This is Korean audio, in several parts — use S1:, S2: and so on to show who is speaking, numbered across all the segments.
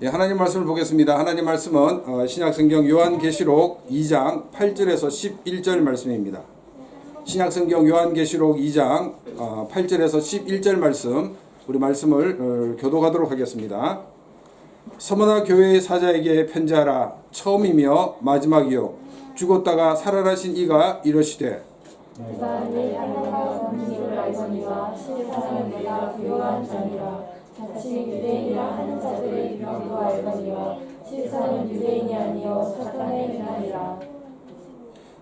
S1: 예, 하나님 말씀을 보겠습니다. 하나님 말씀은 신약성경 요한계시록 2장 8절에서 11절 말씀입니다. 신약성경 요한계시록 2장 8절에서 11절 말씀, 우리 말씀을 교독하도록 하겠습니다. 서머나 교회의 사자에게 편지하라. 처음이며 마지막이요 죽었다가 살아나신 이가 이러시되
S2: 내가 내 사랑과 긍휼을 알거니와 실상은 내가 교요한 자니라. 자칭 유대인이라 하는 자들의 이름도 알거니와 실상은 유대인이 아니요 사탄의 행하니라.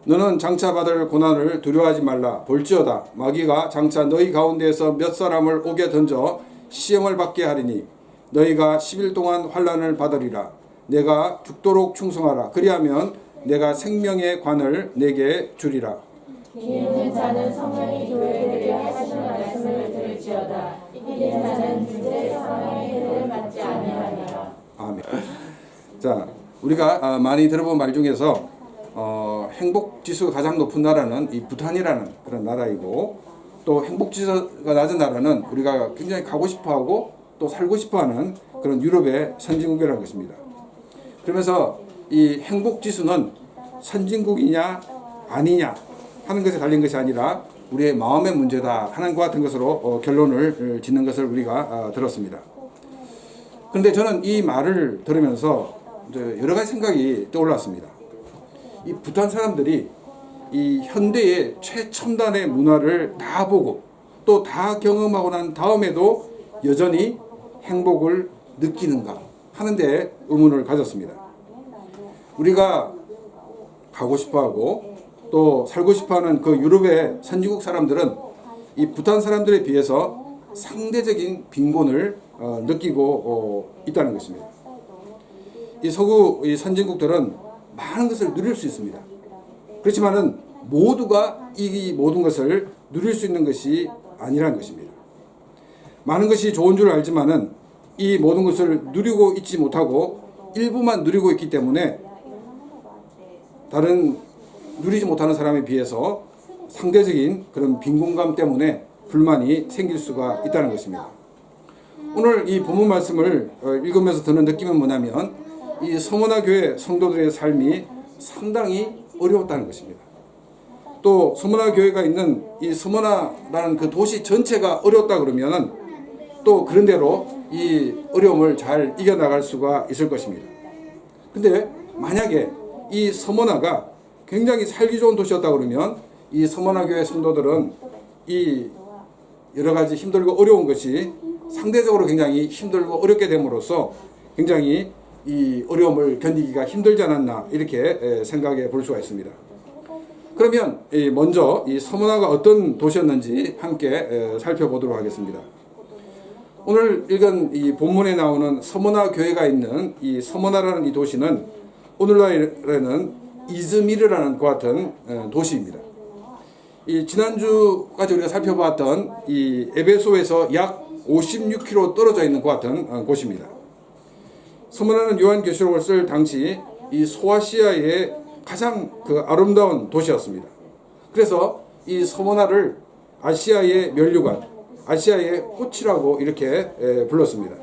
S1: 너는 장차 받을 고난을 두려워하지 말라. 볼지어다 마귀가 장차 너희 가운데에서 몇 사람을 옥에 던져 시험을 받게 하리니 너희가 10일 동안 환난을 받으리라. 내가 죽도록 충성하라. 그리하면 내가 생명의 관을 내게 주리라.
S2: 이기는 자는 성령이 교회들에게 하시는 말씀을 들을지어다. 이기는 자는 주제 사망의 해를 받지 아니하리라.
S1: 아멘. 자, 우리가 많이 들어본 말 중에서 행복 지수가 가장 높은 나라는 이 부탄이라는 그런 나라이고, 또 행복 지수가 낮은 나라는 우리가 굉장히 가고 싶어하고 또 살고 싶어하는 그런 유럽의 선진국이라는 것입니다. 그러면서 이 행복 지수는 선진국이냐 아니냐 하는 것에 달린 것이 아니라 우리의 마음의 문제다 하는 것 같은 것으로 결론을 짓는 것을 우리가 들었습니다. 그런데 저는 이 말을 들으면서 여러 가지 생각이 떠올랐습니다. 이 부탄 사람들이 이 현대의 최첨단의 문화를 다 보고 또 다 경험하고 난 다음에도 여전히 행복을 느끼는가 하는데 의문을 가졌습니다. 우리가 가고 싶어하고 또 살고 싶어하는 그 유럽의 선진국 사람들은 이 부탄 사람들에 비해서 상대적인 빈곤을 느끼고 있다는 것입니다. 이 서구 이 선진국들은 많은 것을 누릴 수 있습니다. 그렇지만은 모두가 이 모든 것을 누릴 수 있는 것이 아니라는 것입니다. 많은 것이 좋은 줄 알지만은 이 모든 것을 누리고 있지 못하고 일부만 누리고 있기 때문에 다른 누리지 못하는 사람에 비해서 상대적인 그런 빈곤감 때문에 불만이 생길 수가 있다는 것입니다. 오늘 이 본문 말씀을 읽으면서 드는 느낌은 뭐냐면 이 서머나 교회 성도들의 삶이 상당히 어려웠다는 것입니다. 또 서머나 교회가 있는 이 서머나라는 그 도시 전체가 어려웠다 그러면은 또 그런대로 이 어려움을 잘 이겨나갈 수가 있을 것입니다. 근데 만약에 이 서머나가 굉장히 살기 좋은 도시였다 그러면 이 서머나 교회 성도들은 이 여러 가지 힘들고 어려운 것이 상대적으로 굉장히 힘들고 어렵게 됨으로써 굉장히 이 어려움을 견디기가 힘들지 않았나 이렇게 생각해 볼 수가 있습니다. 그러면 먼저 이 서머나가 어떤 도시였는지 함께 살펴보도록 하겠습니다. 오늘 읽은 이 본문에 나오는 서머나 교회가 있는 이 서머나라는 이 도시는 오늘날에는 이즈미르라는 것 같은 도시입니다. 이 지난주까지 우리가 살펴봤던 이 에베소에서 약 56km 떨어져 있는 것 같은 곳입니다. 서머나는 요한계시록을 쓸 당시 이 소아시아의 가장 그 아름다운 도시였습니다. 그래서 이 서머나를 아시아의 면류관, 아시아의 꽃이라고 이렇게 불렀습니다.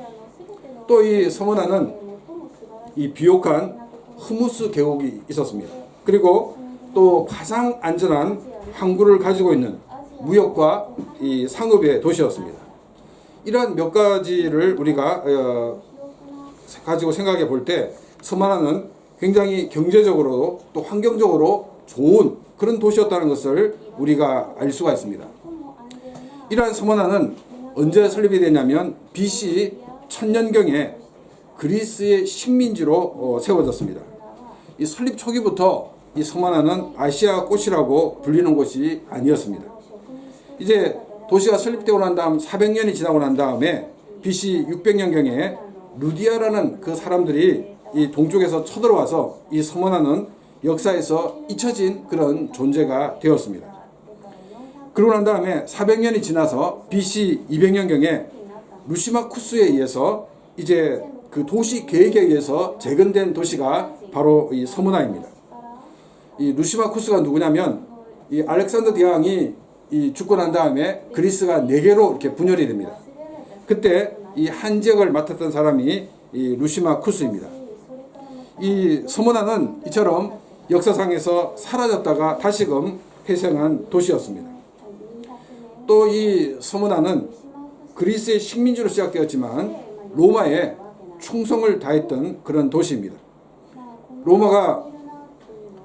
S1: 또 이 서머나는 이 비옥한 흐무스 계곡이 있었습니다. 그리고 또 가장 안전한 항구를 가지고 있는 무역과 이 상업의 도시였습니다. 이러한 몇 가지를 우리가 가지고 생각해 볼 때 서머나는 굉장히 경제적으로 또 환경적으로 좋은 그런 도시였다는 것을 우리가 알 수가 있습니다. 이러한 서머나는 언제 설립이 되냐면 BC 1000년경에 그리스의 식민지로 세워졌습니다. 이 설립 초기부터 이 서머나는 아시아 꽃이라고 불리는 곳이 아니었습니다. 이제 도시가 설립되고 난 다음 400년이 지나고 난 다음에 BC 600년경에 루디아라는 그 사람들이 이 동쪽에서 쳐들어와서 이 서머나는 역사에서 잊혀진 그런 존재가 되었습니다. 그러고 난 다음에 400년이 지나서 BC 200년경에 루시마쿠스에 의해서 이제 그 도시 계획에 의해서 재건된 도시가 바로 이 서머나입니다. 이 루시마쿠스가 누구냐면 이 알렉산더 대왕이 이 죽고 난 다음에 그리스가 4개로 이렇게 분열이 됩니다. 그때 이 한 지역을 맡았던 사람이 이 루시마쿠스입니다. 이 서모나는 이처럼 역사상에서 사라졌다가 다시금 회생한 도시였습니다. 또 이 서모나는 그리스의 식민지로 시작되었지만 로마에 충성을 다했던 그런 도시입니다. 로마가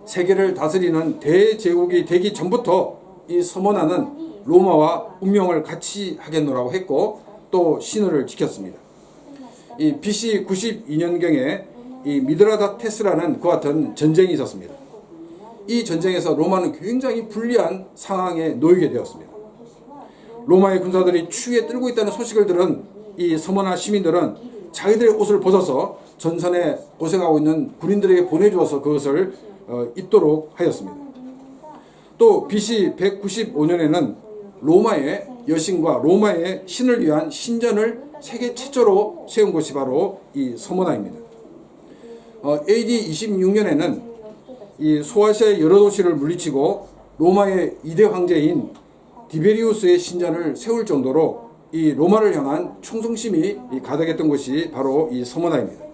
S1: 세계를 다스리는 대제국이 되기 전부터 이 서모나는 로마와 운명을 같이 하겠노라고 했고 또 신호를 지켰습니다. 이 BC 92년경에 이 미드라다테스라는 그와 같은 전쟁이 있었습니다. 이 전쟁에서 로마는 굉장히 불리한 상황에 놓이게 되었습니다. 로마의 군사들이 추위에 떨고 있다는 소식을 들은 이 서모나 시민들은 자기들의 옷을 벗어서 전선에 고생하고 있는 군인들에게 보내주어서 그것을 입도록 하였습니다. 또 BC 195년에는 로마의 여신과 로마의 신을 위한 신전을 세계 최초로 세운 곳이 바로 이 서모나입니다. AD 26년에는 이 소아시아의 여러 도시를 물리치고 로마의 2대 황제인 디베리우스의 신전을 세울 정도로 이 로마를 향한 충성심이 가득했던 곳이 바로 이 서모나입니다.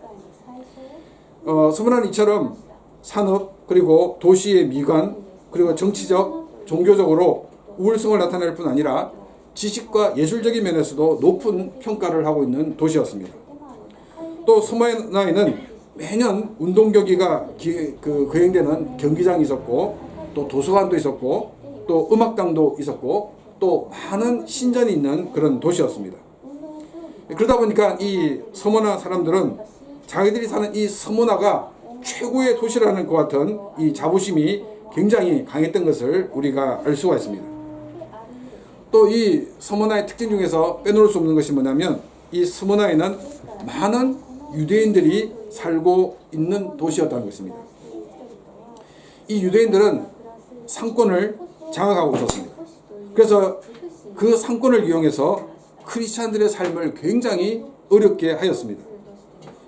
S1: 서모나는 이처럼 산업 그리고 도시의 미관 그리고 정치적 종교적으로 우월성을 나타낼 뿐 아니라 지식과 예술적인 면에서도 높은 평가를 하고 있는 도시였습니다. 또 서모나에는 매년 운동경기가 거행되는 경기장이 있었고 또 도서관도 있었고 또 음악당도 있었고 또 많은 신전이 있는 그런 도시였습니다. 그러다 보니까 이 서모나 사람들은 자기들이 사는 이 서모나가 최고의 도시라는 것 같은 이 자부심이 굉장히 강했던 것을 우리가 알 수가 있습니다. 또 이 서모나의 특징 중에서 빼놓을 수 없는 것이 뭐냐면 이 서모나에는 많은 유대인들이 살고 있는 도시였다는 것입니다. 이 유대인들은 상권을 장악하고 있었습니다. 그래서 그 상권을 이용해서 크리스찬들의 삶을 굉장히 어렵게 하였습니다.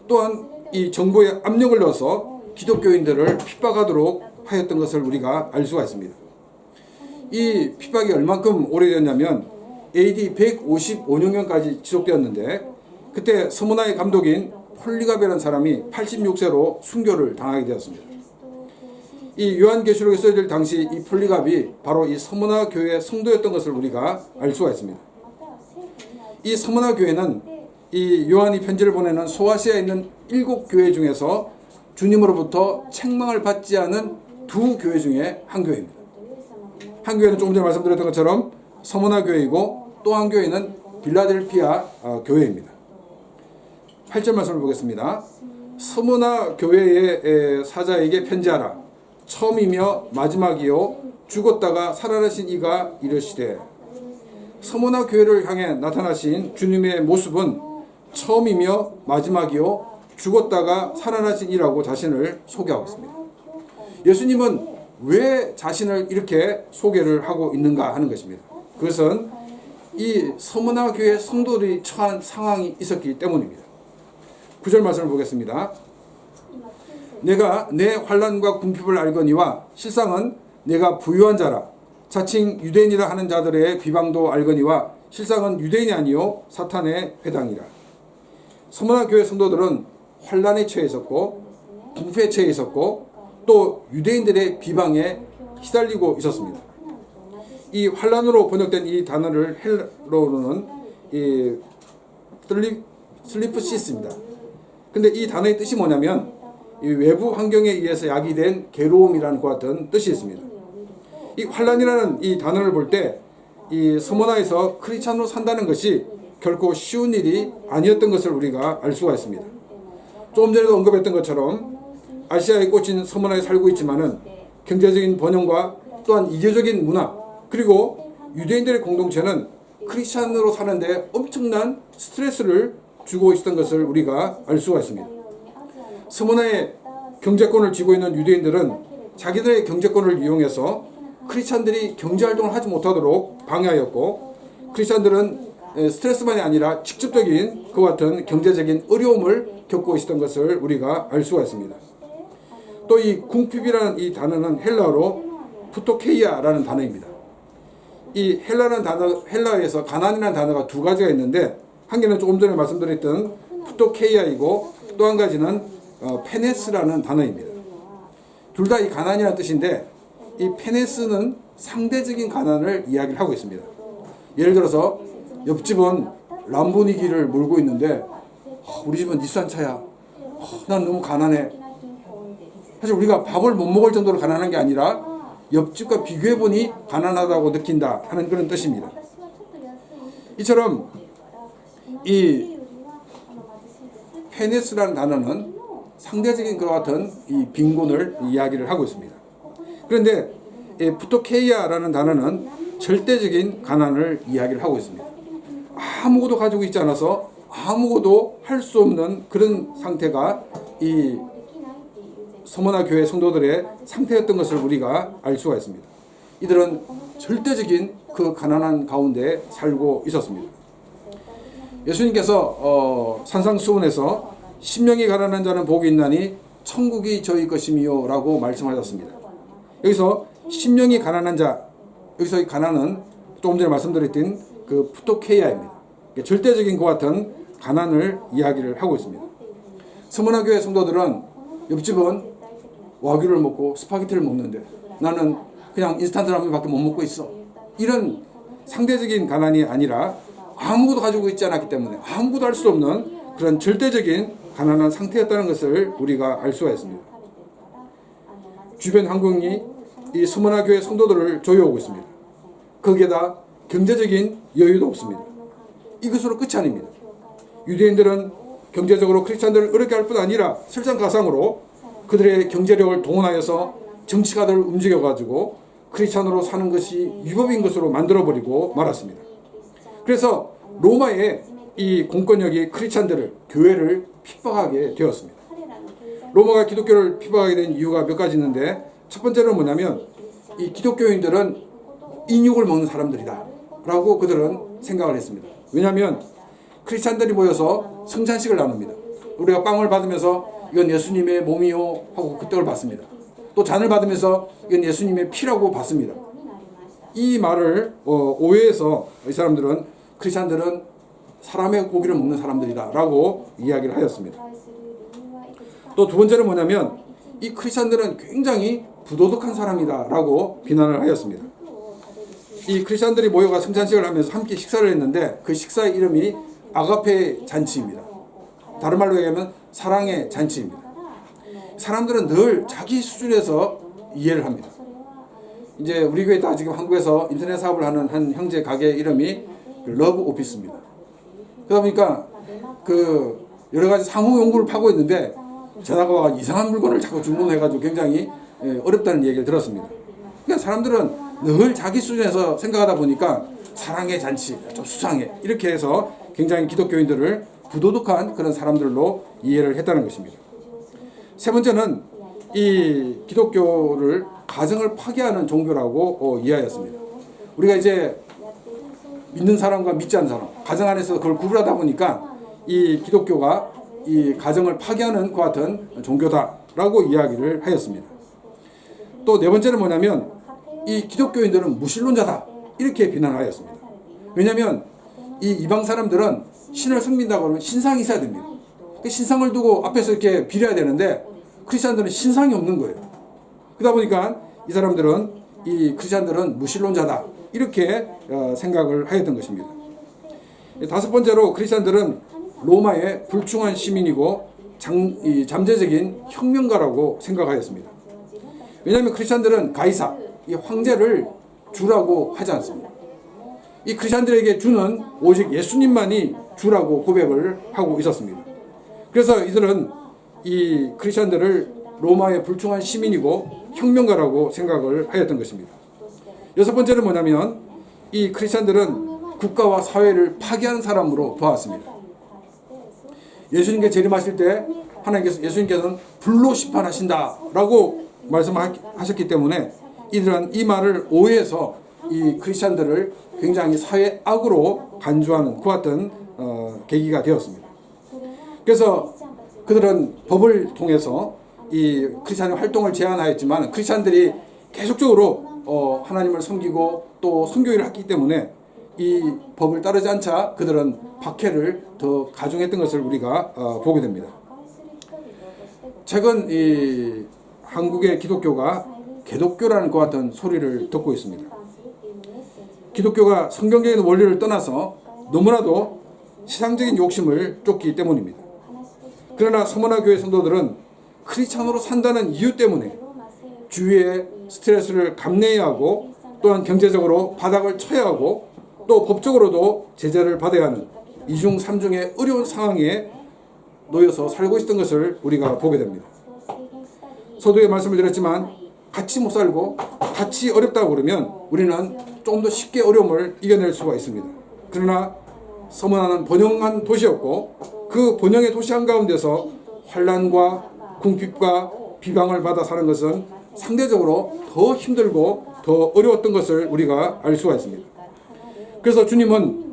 S1: 또한 이 정부의 압력을 넣어서 기독교인들을 핍박하도록 하였던 것을 우리가 알 수가 있습니다. 이 핍박이 얼만큼 오래되었냐면 AD 155년까지 지속되었는데 그때 서모나의 감독인 폴리가베라는 사람이 86세로 순교를 당하게 되었습니다. 이 요한계시록에 쓰여질 당시 이 폴리갑이 바로 이 서모나 교회의 성도였던 것을 우리가 알 수가 있습니다. 이 서모나 교회는 이 요한이 편지를 보내는 소아시아에 있는 7교회 중에서 주님으로부터 책망을 받지 않은 2교회 중에 한 교회입니다. 한 교회는 조금 전에 말씀드렸던 것처럼 서모나 교회이고 또 한 교회는 빌라델피아 교회입니다. 8절 말씀을 보겠습니다. 서모나 교회의 사자에게 편지하라. 처음이며 마지막이요 죽었다가 살아나신 이가 이르시되. 서모나 교회를 향해 나타나신 주님의 모습은 처음이며 마지막이요 죽었다가 살아나신 이라고 자신을 소개하고 있습니다. 예수님은 왜 자신을 이렇게 소개를 하고 있는가 하는 것입니다. 그것은 이 서모나 교회 성도들이 처한 상황이 있었기 때문입니다. 9절 말씀을 보겠습니다. 내가 내 환난과 궁핍을 알거니와 실상은 내가 부유한 자라. 자칭 유대인이라 하는 자들의 비방도 알거니와 실상은 유대인이 아니요 사탄의 회당이라. 서모나 교회 성도들은 환난에 처해 있었고 궁핍에 처해 있었고 또 유대인들의 비방에 시달리고 있었습니다. 이 환난으로 번역된 이 단어를 헬라어로는 이 슬리프시스입니다. 근데 이 단어의 뜻이 뭐냐면 이 외부 환경에 의해서 야기된 괴로움이라는 것 같은 뜻이 있습니다. 이 환난이라는 이 단어를 볼 때 이 서모나에서 크리스찬으로 산다는 것이 결코 쉬운 일이 아니었던 것을 우리가 알 수가 있습니다. 조금 전에도 언급했던 것처럼 아시아에 꽂힌 서모나에 살고 있지만은 경제적인 번영과 또한 이교적인 문화 그리고 유대인들의 공동체는 크리스찬으로 사는데 엄청난 스트레스를 주고 있었던 것을 우리가 알 수가 있습니다. 서모나의 경제권을 쥐고 있는 유대인들은 자기들의 경제권을 이용해서 크리스찬들이 경제활동을 하지 못하도록 방해하였고 크리스찬들은 스트레스만이 아니라 직접적인 그와 같은 경제적인 어려움을 겪고 있었던 것을 우리가 알 수가 있습니다. 또 이 궁핍이라는 이 단어는 헬라어로 푸토케이아라는 단어입니다. 이 헬라라는 단어, 헬라어에서 가난이라는 단어가 두 가지가 있는데 한 개는 조금 전에 말씀드렸던 푸토케이아이고 또 한 가지는 페네스라는 단어입니다. 둘 다 이 가난이라는 뜻인데 이 페네스는 상대적인 가난을 이야기를 하고 있습니다. 예를 들어서 옆집은 람보르기니를 몰고 있는데 우리 집은 닛산차야. 난 너무 가난해. 사실 우리가 밥을 못 먹을 정도로 가난한 게 아니라 옆집과 비교해보니 가난하다고 느낀다 하는 그런 뜻입니다. 이처럼 이 페네스라는 단어는 상대적인 것과 같은 이 빈곤을 이야기를 하고 있습니다. 그런데 푸토케이아라는 단어는 절대적인 가난을 이야기를 하고 있습니다. 아무것도 가지고 있지 않아서 아무것도 할 수 없는 그런 상태가 이 서머나 교회 성도들의 상태였던 것을 우리가 알 수가 있습니다. 이들은 절대적인 그 가난한 가운데 살고 있었습니다. 예수님께서 산상수훈에서 심령이 가난한 자는 복이 있나니 천국이 저희 것이미요 라고 말씀하셨습니다. 여기서 심령이 가난한 자, 여기서 이 가난은 조금 전에 말씀드렸던 그 푸토케이아입니다. 절대적인 것 같은 가난을 이야기를 하고 있습니다. 서머나 교회 성도들은 옆집은 와규를 먹고 스파게티를 먹는데 나는 그냥 인스턴트 라면밖에 못 먹고 있어. 이런 상대적인 가난이 아니라 아무것도 가지고 있지 않았기 때문에 아무것도 할 수 없는 그런 절대적인 가난한 상태였다는 것을 우리가 알 수가 있습니다. 주변 환경이 이 서머나 교회 성도들을 조여오고 있습니다. 거기에다 경제적인 여유도 없습니다. 이것으로 끝이 아닙니다. 유대인들은 경제적으로 크리스찬들을 어렵게 할 뿐 아니라 설상가상으로 그들의 경제력을 동원하여서 정치가들을 움직여가지고 크리스찬으로 사는 것이 위법인 것으로 만들어버리고 말았습니다. 그래서 로마의 이 공권력이 크리스찬들을, 교회를 핍박하게 되었습니다. 로마가 기독교를 핍박하게 된 이유가 몇 가지 있는데 첫 번째는 뭐냐면 이 기독교인들은 인육을 먹는 사람들이다 라고 그들은 생각을 했습니다. 왜냐하면 크리스찬들이 모여서 성찬식을 나눕니다. 우리가 빵을 받으면서 이건 예수님의 몸이요 하고 그 떡을 받습니다. 또 잔을 받으면서 이건 예수님의 피라고 받습니다. 이 말을 오해해서 이 사람들은 크리스찬들은 사람의 고기를 먹는 사람들이다 라고 이야기를 하였습니다. 또 두 번째는 뭐냐면 이 크리스찬들은 굉장히 부도덕한 사람이다 라고 비난을 하였습니다. 이 크리스찬들이 모여가 성찬식을 하면서 함께 식사를 했는데 그 식사의 이름이 아가페 잔치입니다. 다른 말로 얘기하면 사랑의 잔치입니다. 사람들은 늘 자기 수준에서 이해를 합니다. 이제 우리 교회 다 지금 한국에서 인터넷 사업을 하는 한 형제 가게 이름이 러브 오피스입니다. 그러다 보니까 그 여러 가지 사무 연구를 파고 있는데 전화가 와 이상한 물건을 자꾸 주문해가지고 굉장히 어렵다는 얘기를 들었습니다. 그러니까 사람들은 늘 자기 수준에서 생각하다 보니까 사랑의 잔치, 좀 수상해 이렇게 해서 굉장히 기독교인들을 부도덕한 그런 사람들로 이해를 했다는 것입니다. 세 번째는 이 기독교를 가정을 파괴하는 종교라고 이해하였습니다. 우리가 이제 믿는 사람과 믿지 않는 사람, 가정 안에서 그걸 구분하다 보니까 이 기독교가 이 가정을 파괴하는 것 같은 종교다라고 이야기를 하였습니다. 또 네 번째는 뭐냐면 이 기독교인들은 무신론자다 이렇게 비난하였습니다. 왜냐하면 이 이방 사람들은 신을 섬긴다고 하면 신상이 있어야 됩니다. 그 신상을 두고 앞에서 이렇게 빌어야 되는데 크리스찬들은 신상이 없는 거예요. 그러다 보니까 이 사람들은 이 크리스찬들은 무신론자다 이렇게 생각을 하였던 것입니다. 다섯 번째로 크리스찬들은 로마의 불충한 시민이고 잠재적인 혁명가라고 생각하였습니다. 왜냐하면 크리스찬들은 가이사, 이 황제를 주라고 하지 않습니다. 이 크리스찬들에게 주는 오직 예수님만이 주라고 고백을 하고 있었습니다. 그래서 이들은 이 크리스찬들을 로마의 불충한 시민이고 혁명가라고 생각을 하였던 것입니다. 여섯 번째는 뭐냐면 이 크리스찬들은 국가와 사회를 파괴한 사람으로 보았습니다. 예수님께 재림하실 때 하나님께서 예수님께서는 불로 심판하신다라고 말씀하셨기 때문에 이들은 이 말을 오해해서 이 크리스찬들을 굉장히 사회 악으로 간주하는 그 같은 계기가 되었습니다. 그래서 그들은 법을 통해서 이 크리스찬의 활동을 제한하였지만 크리스찬들이 계속적으로 하나님을 섬기고 또 선교를 했기 때문에 이 법을 따르지 않자 그들은 박해를 더 가중했던 것을 우리가 보게 됩니다. 최근 이 한국의 기독교가 개독교라는 것 같은 소리를 듣고 있습니다. 기독교가 성경적인 원리를 떠나서 너무나도 세상적인 욕심을 쫓기 때문입니다. 그러나 서머나 교회 성도들은 크리스찬으로 산다는 이유 때문에 주위의 스트레스를 감내해야 하고 또한 경제적으로 바닥을 쳐야 하고 또 법적으로도 제재를 받아야 하는 이중 삼중의 어려운 상황에 놓여서 살고 있었던 것을 우리가 보게 됩니다. 서두에 말씀을 드렸지만 같이 못 살고 같이 어렵다고 그러면 우리는 조금 더 쉽게 어려움을 이겨낼 수가 있습니다. 그러나 서머나는 번영한 도시였고 그 번영의 도시 한가운데서 환난과 궁핍과 비방을 받아 사는 것은 상대적으로 더 힘들고 더 어려웠던 것을 우리가 알 수가 있습니다. 그래서 주님은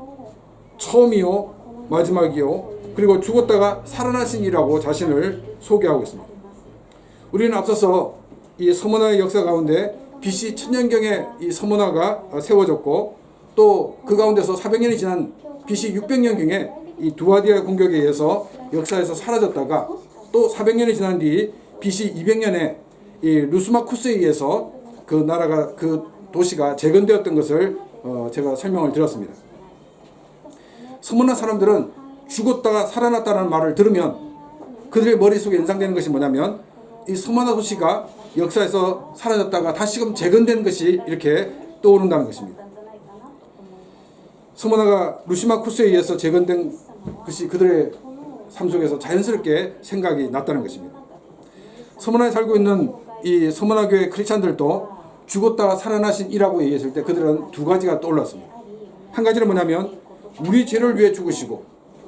S1: 처음이요 마지막이요 그리고 죽었다가 살아나신이라고 자신을 소개하고 있습니다. 우리는 앞서서 이 서머나의 역사 가운데 BC 천년경에 이 서머나가 세워졌고 또 그 가운데서 400년이 지난 BC 600년경에 이 두아디아의 공격에 의해서 역사에서 사라졌다가 또 400년이 지난 뒤 BC 200년에 이 루스마쿠스에 의해서 그 나라가 그 도시가 재건되었던 것을 제가 설명을 드렸습니다. 서머나 사람들은 죽었다가 살아났다는 말을 들으면 그들의 머릿속에 연상되는 것이 뭐냐면 이 서머나 도시가 역사에서 사라졌다가 다시금 재건된 것이 이렇게 떠오른다는 것입니다. 서머나가 루시마쿠스에 의해서 재건된 것이 그들의 삶 속에서 자연스럽게 생각이 났다는 것입니다. 서머나에 살고 있는 이 서머나 교회 크리스찬들도 죽었다가 살아나신 이라고 얘기했을 때 그들은 두 가지가 떠올랐습니다. 한 가지는 뭐냐면 우리 죄를 위해 죽으시고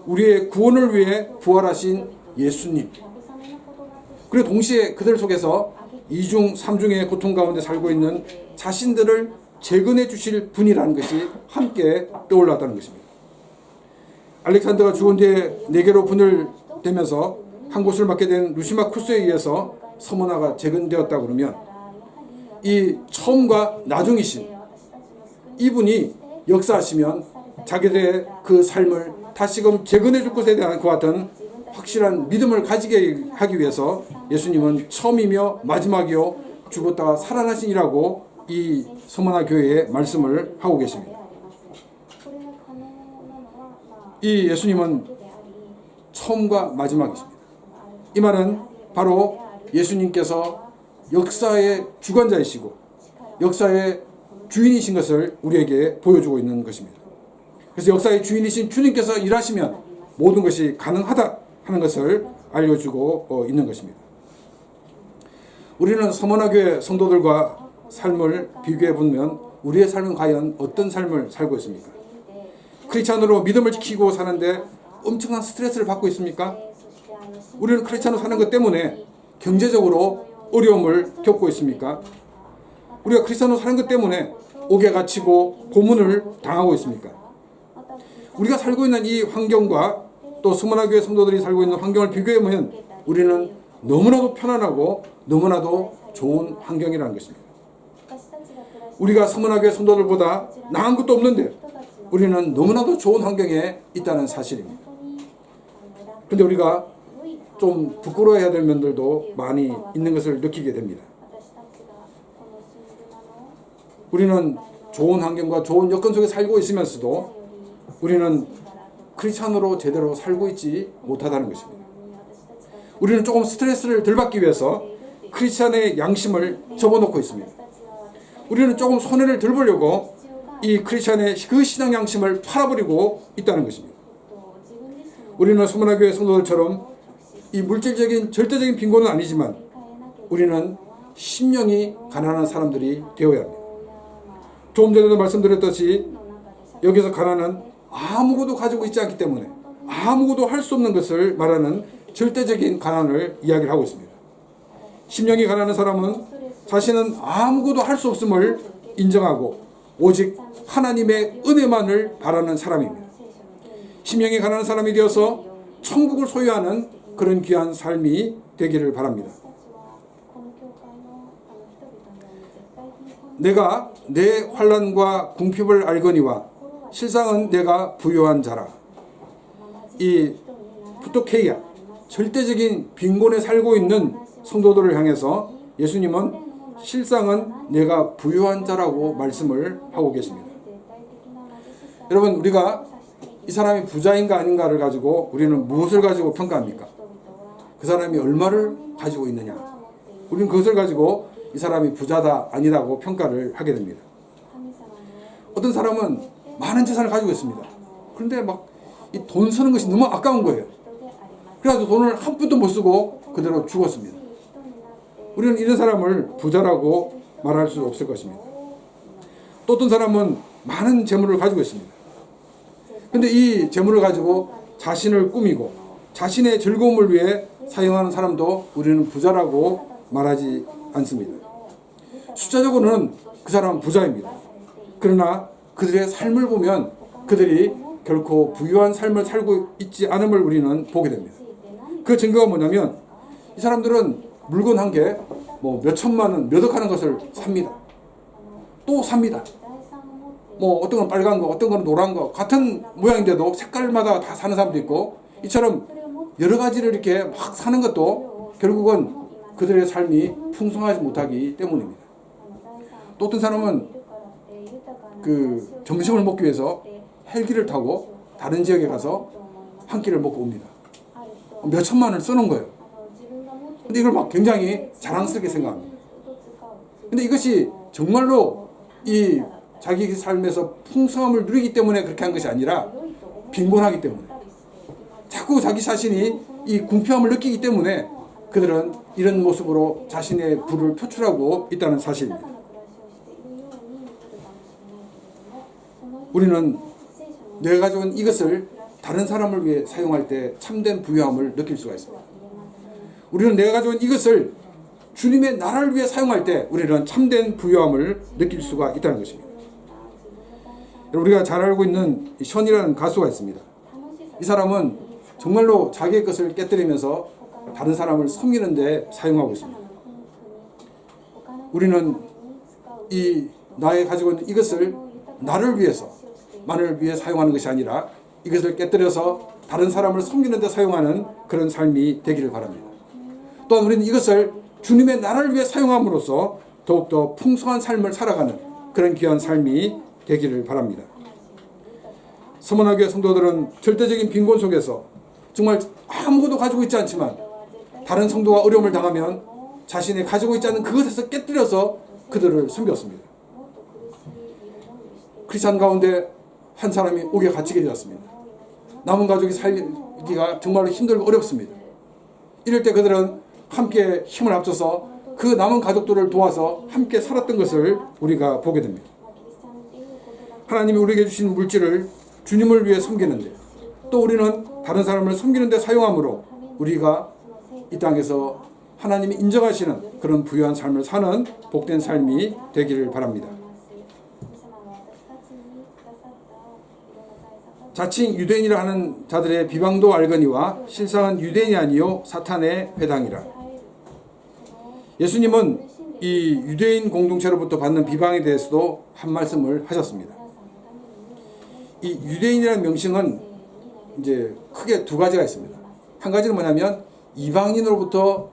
S1: 우리의 구원을 위해 부활하신 예수님. 그리고 동시에 그들 속에서 이중 삼중의 고통 가운데 살고 있는 자신들을 재건해 주실 분이라는 것이 함께 떠올랐다는 것입니다. 알렉산더가 죽은 뒤에 4개로 분열되면서 한 곳을 맡게 된 루시마쿠스에 의해서 서머나가 재건되었다 그러면 이 처음과 나중이신 이분이 역사하시면 자기들의 그 삶을 다시금 재건해 줄 것에 대한 그와 같은 확실한 믿음을 가지게 하기 위해서 예수님은 처음이며 마지막이요 죽었다가 살아나신이라고 이 서머나 교회에 말씀을 하고 계십니다. 이 예수님은 처음과 마지막이십니다. 이 말은 바로 예수님께서 역사의 주관자이시고 역사의 주인이신 것을 우리에게 보여주고 있는 것입니다. 그래서 역사의 주인이신 주님께서 일하시면 모든 것이 가능하다 하는 것을 알려주고 있는 것입니다. 우리는 서머나 교회 성도들과 삶을 비교해 보면 우리의 삶은 과연 어떤 삶을 살고 있습니까? 크리스찬으로 믿음을 지키고 사는데 엄청난 스트레스를 받고 있습니까? 우리는 크리스찬으로 사는 것 때문에 경제적으로 어려움을 겪고 있습니까? 우리가 크리스찬으로 사는 것 때문에 옥에 갇히고 고문을 당하고 있습니까? 우리가 살고 있는 이 환경과 또 서머나 교회 성도들이 살고 있는 환경을 비교해 보면 우리는 너무나도 편안하고 너무나도 좋은 환경이라는 것입니다. 우리가 서머나 교회 성도들보다 나은 것도 없는데 우리는 너무나도 좋은 환경에 있다는 사실입니다. 그런데 우리가 좀 부끄러워해야 될 면들도 많이 있는 것을 느끼게 됩니다. 우리는 좋은 환경과 좋은 여건 속에 살고 있으면서도 우리는 크리스찬으로 제대로 살고 있지 못하다는 것입니다. 우리는 조금 스트레스를 덜 받기 위해서 크리스찬의 양심을 접어놓고 있습니다. 우리는 조금 손해를 덜 보려고 이 크리스찬의 그 신앙 양심을 팔아버리고 있다는 것입니다. 우리는 서머나 교회 성도들처럼 이 물질적인 절대적인 빈곤은 아니지만 우리는 심령이 가난한 사람들이 되어야 합니다. 조금 전에도 말씀드렸듯이 여기서 가난은 아무것도 가지고 있지 않기 때문에 아무것도 할 수 없는 것을 말하는 절대적인 가난을 이야기를 하고 있습니다. 심령이 가난한 사람은 자신은 아무것도 할 수 없음을 인정하고 오직 하나님의 은혜만을 바라는 사람입니다. 심령이 가난한 사람이 되어서 천국을 소유하는 그런 귀한 삶이 되기를 바랍니다. 내가 내 환난과 궁핍을 알거니와 실상은 내가 부유한 자라. 이 푸토케이아, 절대적인 빈곤에 살고 있는 성도들을 향해서 예수님은 실상은 내가 부유한 자라고 말씀을 하고 계십니다. 여러분, 우리가 이 사람이 부자인가 아닌가를 가지고 우리는 무엇을 가지고 평가합니까? 그 사람이 얼마를 가지고 있느냐. 우리는 그것을 가지고 이 사람이 부자다 아니다고 평가를 하게 됩니다. 어떤 사람은 많은 재산을 가지고 있습니다. 그런데 막 이 돈 쓰는 것이 너무 아까운 거예요. 그래가지고 돈을 한 푼도 못 쓰고 그대로 죽었습니다. 우리는 이런 사람을 부자라고 말할 수 없을 것입니다. 또 어떤 사람은 많은 재물을 가지고 있습니다. 근데 이 재물을 가지고 자신을 꾸미고 자신의 즐거움을 위해 사용하는 사람도 우리는 부자라고 말하지 않습니다. 숫자적으로는 그 사람은 부자입니다. 그러나 그들의 삶을 보면 그들이 결코 부유한 삶을 살고 있지 않음을 우리는 보게 됩니다. 그 증거가 뭐냐면 이 사람들은 물건 한 개 뭐 몇천만 원, 몇억 하는 것을 삽니다. 또 삽니다. 뭐 어떤 건 빨간 거, 어떤 건 노란 거, 같은 모양인데도 색깔마다 다 사는 사람도 있고, 이처럼 여러 가지를 이렇게 막 사는 것도 결국은 그들의 삶이 풍성하지 못하기 때문입니다. 또 어떤 사람은 그 점심을 먹기 위해서 헬기를 타고 다른 지역에 가서 한 끼를 먹고 옵니다. 몇 천만 원을 써놓은 거예요. 근데 이걸 막 굉장히 자랑스럽게 생각합니다. 근데 이것이 정말로 이 자기 삶에서 풍성함을 누리기 때문에 그렇게 한 것이 아니라 빈곤하기 때문에, 자꾸 자기 자신이 이 궁핍함을 느끼기 때문에 그들은 이런 모습으로 자신의 부를 표출하고 있다는 사실입니다. 우리는 내가 가져온 이것을 다른 사람을 위해 사용할 때 참된 부유함을 느낄 수가 있습니다. 우리는 내가 가져온 이것을 주님의 나라를 위해 사용할 때 우리는 참된 부유함을 느낄 수가 있다는 것입니다. 우리가 잘 알고 있는 션이라는 가수가 있습니다. 이 사람은 정말로 자기의 것을 깨뜨리면서 다른 사람을 섬기는 데 사용하고 있습니다. 우리는 이 나의 가지고 있는 이것을 나를 위해서, 만을 위해 사용하는 것이 아니라 이것을 깨뜨려서 다른 사람을 섬기는 데 사용하는 그런 삶이 되기를 바랍니다. 또한 우리는 이것을 주님의 나라를 위해 사용함으로써 더욱더 풍성한 삶을 살아가는 그런 귀한 삶이 되기를 바랍니다. 서문화교회 성도들은 절대적인 빈곤 속에서 정말 아무것도 가지고 있지 않지만 다른 성도가 어려움을 당하면 자신이 가지고 있지 않은 그것에서 깨뜨려서 그들을 섬겼습니다. 크리스찬 가운데 한 사람이 옥에 갇히게 되었습니다. 남은 가족이 살기가 정말로 힘들고 어렵습니다. 이럴 때 그들은 함께 힘을 합쳐서 그 남은 가족들을 도와서 함께 살았던 것을 우리가 보게 됩니다. 하나님이 우리에게 주신 물질을 주님을 위해 섬기는데, 또 우리는 다른 사람을 섬기는 데 사용함으로 우리가 이 땅에서 하나님이 인정하시는 그런 부유한 삶을 사는 복된 삶이 되기를 바랍니다. 자칭 유대인이라 하는 자들의 비방도 알거니와 실상은 유대인이 아니요 사탄의 회당이라. 예수님은 이 유대인 공동체로부터 받는 비방에 대해서도 한 말씀을 하셨습니다. 이 유대인이라는 명칭은 이제 크게 두 가지가 있습니다. 한 가지는 뭐냐면 이방인으로부터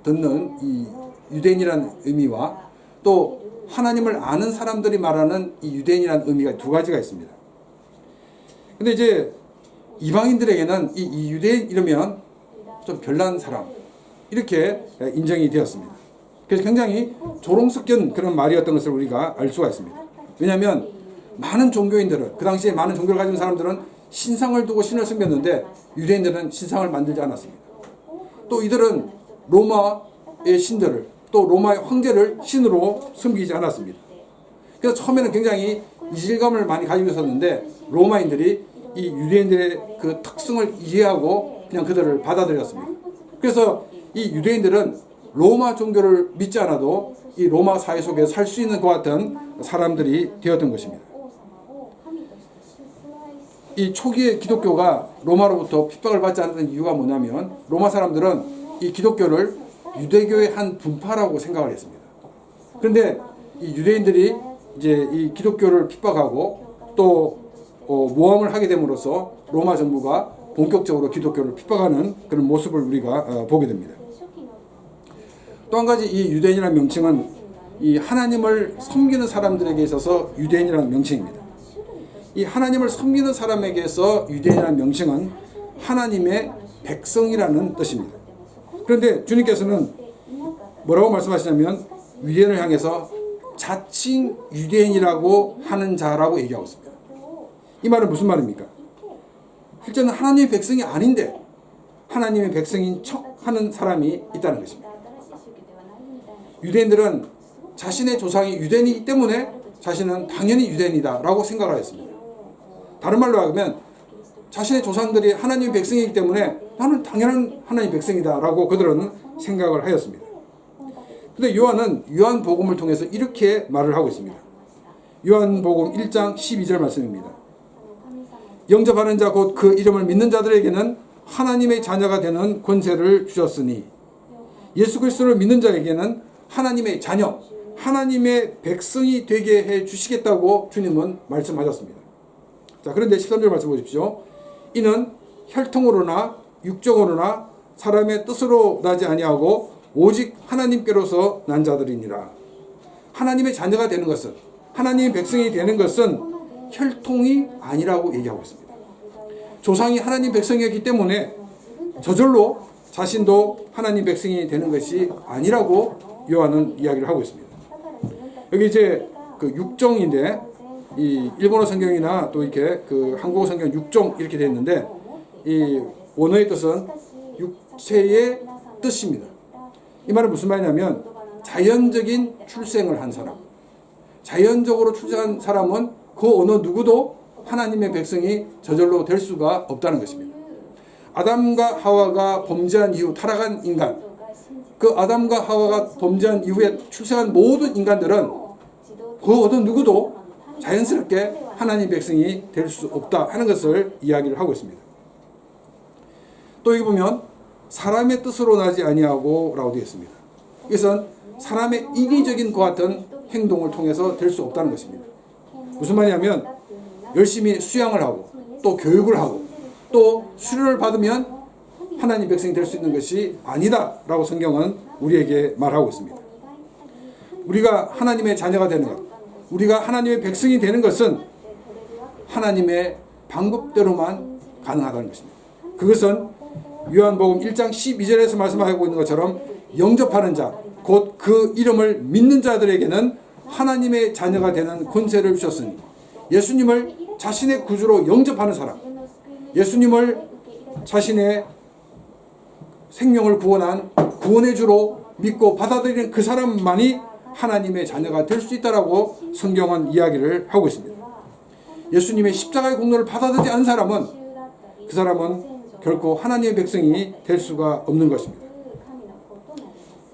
S1: 듣는 이 유대인이라는 의미와, 또 하나님을 아는 사람들이 말하는 이 유대인이라는 의미가 두 가지가 있습니다. 근데 이제 이방인들에게는 이 유대인 이러면 좀 별난 사람, 이렇게 인정이 되었습니다. 그래서 굉장히 조롱 섞인 그런 말이었던 것을 우리가 알 수가 있습니다. 왜냐하면 많은 종교인들은, 그 당시에 많은 종교를 가진 사람들은 신상을 두고 신을 섬겼는데 유대인들은 신상을 만들지 않았습니다. 또 이들은 로마의 신들을, 또 로마의 황제를 신으로 섬기지 않았습니다. 그래서 처음에는 굉장히 이질감을 많이 가지고 있었는데 로마인들이 이 유대인들의 그 특성을 이해하고 그냥 그들을 받아들였습니다. 그래서 이 유대인들은 로마 종교를 믿지 않아도 이 로마 사회 속에 살 수 있는 것 같은 사람들이 되었던 것입니다. 이 초기의 기독교가 로마로부터 핍박을 받지 않았던 이유가 뭐냐면, 로마 사람들은 이 기독교를 유대교의 한 분파라고 생각을 했습니다. 그런데 이 유대인들이 이제 이 기독교를 핍박하고 또 모함을 하게 됨으로써 로마 정부가 본격적으로 기독교를 핍박하는 그런 모습을 우리가 보게 됩니다. 또 한 가지 이 유대인이라는 명칭은 이 하나님을 섬기는 사람들에게 있어서 유대인이라는 명칭입니다. 이 하나님을 섬기는 사람에게서 유대인이라는 명칭은 하나님의 백성이라는 뜻입니다. 그런데 주님께서는 뭐라고 말씀하시냐면 유대인을 향해서 자칭 유대인이라고 하는 자라고 얘기하고 있습니다. 이 말은 무슨 말입니까? 실제는 하나님의 백성이 아닌데 하나님의 백성인 척 하는 사람이 있다는 것입니다. 유대인들은 자신의 조상이 유대인이기 때문에 자신은 당연히 유대인이다라고 생각을 하였습니다. 다른 말로 하면 자신의 조상들이 하나님의 백성이기 때문에 나는 당연한 하나님의 백성이다라고 그들은 생각을 하였습니다. 그런데 요한은 요한복음을 통해서 이렇게 말을 하고 있습니다. 요한복음 1장 12절 말씀입니다. 영접하는 자 곧 그 이름을 믿는 자들에게는 하나님의 자녀가 되는 권세를 주셨으니 예수 그리스도를 믿는 자에게는 하나님의 자녀, 하나님의 백성이 되게 해 주시겠다고 주님은 말씀하셨습니다. 자, 그런데 13절 말씀 보십시오. 이는 혈통으로나 육정으로나 사람의 뜻으로 나지 아니하고 오직 하나님께로서 난 자들이니라. 하나님의 자녀가 되는 것은, 하나님의 백성이 되는 것은 혈통이 아니라고 얘기하고 있습니다. 조상이 하나님 백성이었기 때문에 저절로 자신도 하나님 백성이 되는 것이 아니라고 요한은 이야기를 하고 있습니다. 여기 이제 그 육정인데 이 일본어 성경이나 또 이렇게 그 한국어 성경 육정 이렇게 되어 있는데 이 원어의 뜻은 육체의 뜻입니다. 이 말은 무슨 말이냐면 자연적인 출생을 한 사람, 자연적으로 출생한 사람은 그 어느 누구도 하나님의 백성이 저절로 될 수가 없다는 것입니다. 아담과 하와가 범죄한 이후 타락한 인간, 그 아담과 하와가 범죄한 이후에 출생한 모든 인간들은 그 어느 누구도 자연스럽게 하나님 백성이 될 수 없다 하는 것을 이야기를 하고 있습니다. 또 여기 보면 사람의 뜻으로 나지 아니하고 라고 되어 있습니다. 이것은 사람의 인위적인 것 같은 행동을 통해서 될 수 없다는 것입니다. 무슨 말이냐면 열심히 수양을 하고 또 교육을 하고 또 수료를 받으면 하나님 백성이 될 수 있는 것이 아니다 라고 성경은 우리에게 말하고 있습니다. 우리가 하나님의 자녀가 되는 것, 우리가 하나님의 백성이 되는 것은 하나님의 방법대로만 가능하다는 것입니다. 그것은 요한복음 1장 12절에서 말씀하고 있는 것처럼 영접하는 자, 곧 그 이름을 믿는 자들에게는 하나님의 자녀가 되는 권세를 주셨으니 예수님을 자신의 구주로 영접하는 사람, 예수님을 자신의 생명을 구원한 구원의 주로 믿고 받아들이는 그 사람만이 하나님의 자녀가 될 수 있다라고 성경은 이야기를 하고 있습니다. 예수님의 십자가의 공로를 받아들이지 않은 사람은 그 사람은 결코 하나님의 백성이 될 수가 없는 것입니다.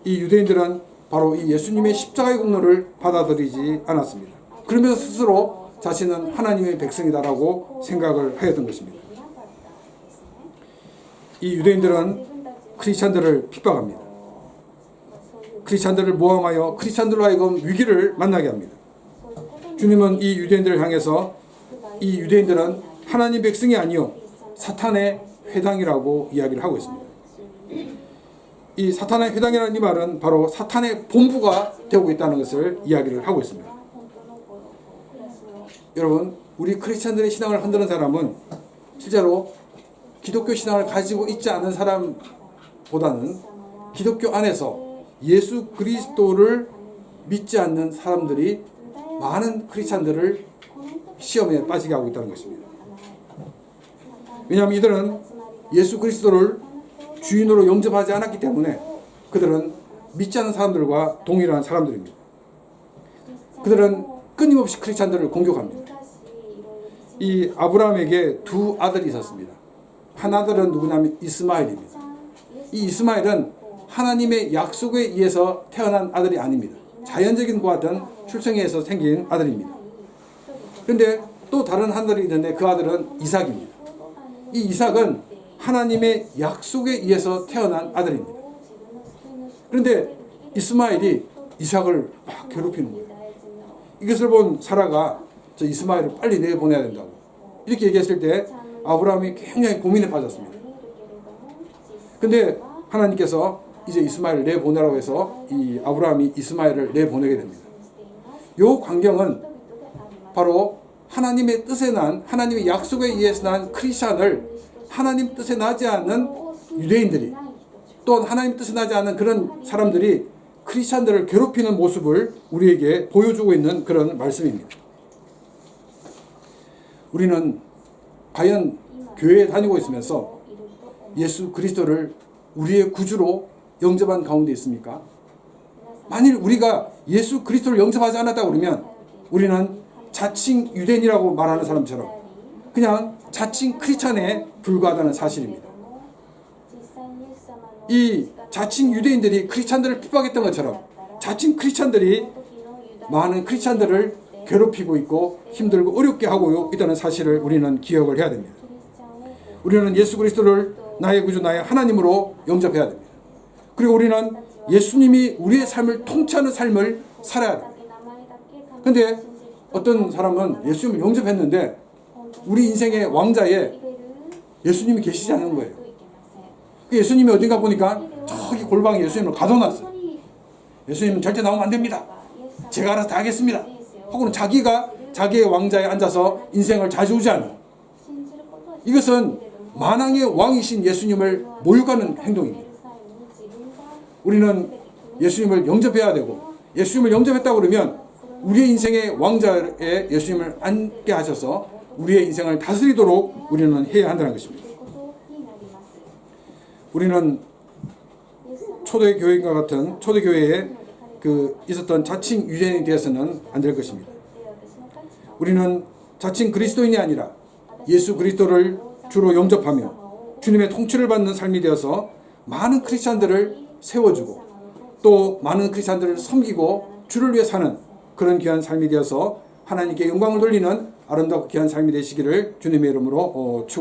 S1: 이 유대인들은 바로 이 예수님의 십자가의 공로를 받아들이지 않았습니다. 그러면서 스스로 자신은 하나님의 백성이다라고 생각을 하였던 것입니다. 이 유대인들은 크리스찬들을 핍박합니다. 크리스찬들을 모함하여 크리스찬들로 하여금 위기를 만나게 합니다. 주님은 이 유대인들을 향해서 이 유대인들은 하나님 백성이 아니요 사탄의 회당이라고 이야기를 하고 있습니다. 이 사탄의 회당이라는 이 말은 바로 사탄의 본부가 되고 있다는 것을 이야기를 하고 있습니다. 여러분, 우리 크리스찬들의 신앙을 흔드는 사람은 실제로 기독교 신앙을 가지고 있지 않은 사람보다는 기독교 안에서 예수 그리스도를 믿지 않는 사람들이 많은 크리스찬들을 시험에 빠지게 하고 있다는 것입니다. 왜냐하면 이들은 예수 그리스도를 주인으로 영접하지 않았기 때문에 그들은 믿지 않는 사람들과 동일한 사람들입니다. 그들은 끊임없이 크리스찬들을 공격합니다. 이 아브라함에게 두 아들이 있었습니다. 한 아들은 누구냐면 이스마엘입니다. 이 이스마엘은 하나님의 약속에 의해서 태어난 아들이 아닙니다. 자연적인 것 같은 출생에 의해서 생긴 아들입니다. 그런데 또 다른 아들이 있는데 그 아들은 이삭입니다. 이 이삭은 하나님의 약속에 의해서 태어난 아들입니다. 그런데 이스마엘이 이삭을 막 괴롭히는 거예요. 이것을 본 사라가 저 이스마엘을 빨리 내보내야 된다고 이렇게 얘기했을 때 아브라함이 굉장히 고민에 빠졌습니다. 근데 하나님께서 이제 이스마엘을 내보내라고 해서 이 아브라함이 이스마엘을 내보내게 됩니다. 요 광경은 바로 하나님의 뜻에 난, 하나님의 약속에 의해서 난 크리스찬을 하나님 뜻에 나지 않는 유대인들이, 또 하나님 뜻에 나지 않는 그런 사람들이 크리스찬들을 괴롭히는 모습을 우리에게 보여주고 있는 그런 말씀입니다. 우리는 과연 교회에 다니고 있으면서 예수 그리스도를 우리의 구주로 영접한 가운데 있습니까? 만일 우리가 예수 그리스도를 영접하지 않았다고 그러면 우리는 자칭 유대인이라고 말하는 사람처럼 그냥 자칭 크리스찬에 불과하다는 사실입니다. 이 자칭 유대인들이 크리스찬들을 핍박했던 것처럼 자칭 크리스찬들이 많은 크리스찬들을 괴롭히고 있고 힘들고 어렵게 하고 있다는 사실을 우리는 기억을 해야 됩니다. 우리는 예수 그리스도를 나의 구주, 나의 하나님으로 영접해야 됩니다. 그리고 우리는 예수님이 우리의 삶을 통치하는 삶을 살아야 됩니다. 그런데 어떤 사람은 예수님을 영접했는데 우리 인생의 왕자에 예수님이 계시지 않는 거예요. 예수님이 어딘가 보니까 저기 골방에 예수님을 가둬놨어요. 예수님은 절대 나오면 안 됩니다. 제가 알아서 다 하겠습니다. 하고는 자기가 자기의 왕자에 앉아서 인생을 좌지우지하는, 이것은 만왕의 왕이신 예수님을 모욕하는 행동입니다. 우리는 예수님을 영접해야 되고, 예수님을 영접했다고 그러면 우리의 인생의 왕자에 예수님을 앉게 하셔서 우리의 인생을 다스리도록 우리는 해야 한다는 것입니다. 우리는 초대교회와 같은 초대교회에 있었던 자칭 유대인이 되어서는 안 될 것입니다. 우리는 자칭 그리스도인이 아니라 예수 그리스도를 주로 영접하며 주님의 통치를 받는 삶이 되어서 많은 크리스찬들을 세워주고 또 많은 크리스찬들을 섬기고 주를 위해 사는 그런 귀한 삶이 되어서 하나님께 영광을 돌리는 아름답고 귀한 삶이 되시기를 주님의 이름으로 축원합니다.